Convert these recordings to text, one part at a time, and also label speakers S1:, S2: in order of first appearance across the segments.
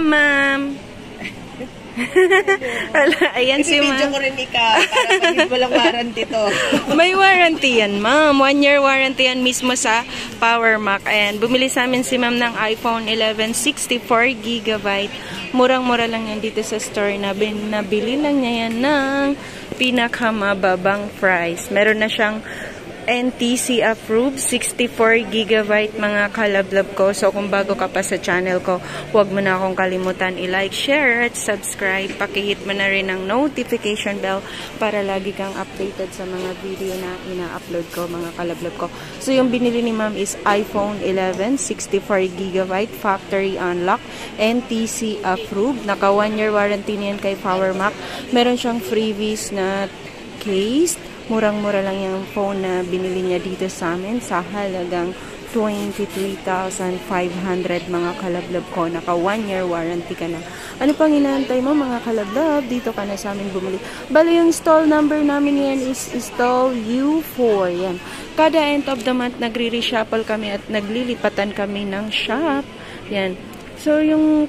S1: ma'am. Ayan si ma'am.
S2: Video ko rin ikaw para pag walang warranty to.
S1: May warranty yan, ma'am. 1-year warranty yan mismo sa Power Mac. Ayan, bumili sa amin si ma'am ng iPhone 11 64GB. Murang-mura lang yan dito sa store na nabili lang niya yan ng pinakamababang price. Meron na siyang NTC approved 64GB mga kalablab ko. So kung bago ka pa sa channel ko, huwag mo na akong kalimutan i-like, share at subscribe. Pakihit mo na rin ang notification bell para lagi kang updated sa mga video na ina-upload ko mga kalablab ko. So yung binili ni ma'am is iPhone 11 64GB factory unlock, NTC approved. Naka 1-year warranty niyan kay Power Mac. Meron siyang freebies na case. Murang-mura lang yung phone na binili niya dito sa amin sa halagang 23,500 mga kalablab ko. Naka 1-year warranty ka na. Ano pang inaantay mo mga kalablab? Dito ka na sa amin bumili. Bali yung stall number namin yan is stall U4. Yan. Kada end of the month nagre-reshuffle kami at naglilipatan kami ng shop. Yan. So,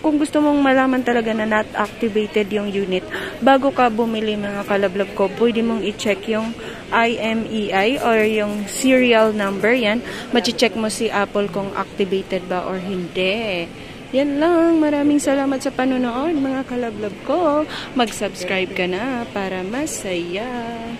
S1: kung gusto mong malaman talaga na not activated yung unit, bago ka bumili mga kalablab ko, pwede mong i-check yung IMEI or yung serial number. Yan, machi-check mo si Apple kung activated ba or hindi. Yan lang. Maraming salamat sa panonood mga kalablab ko. Mag-subscribe ka na para masaya.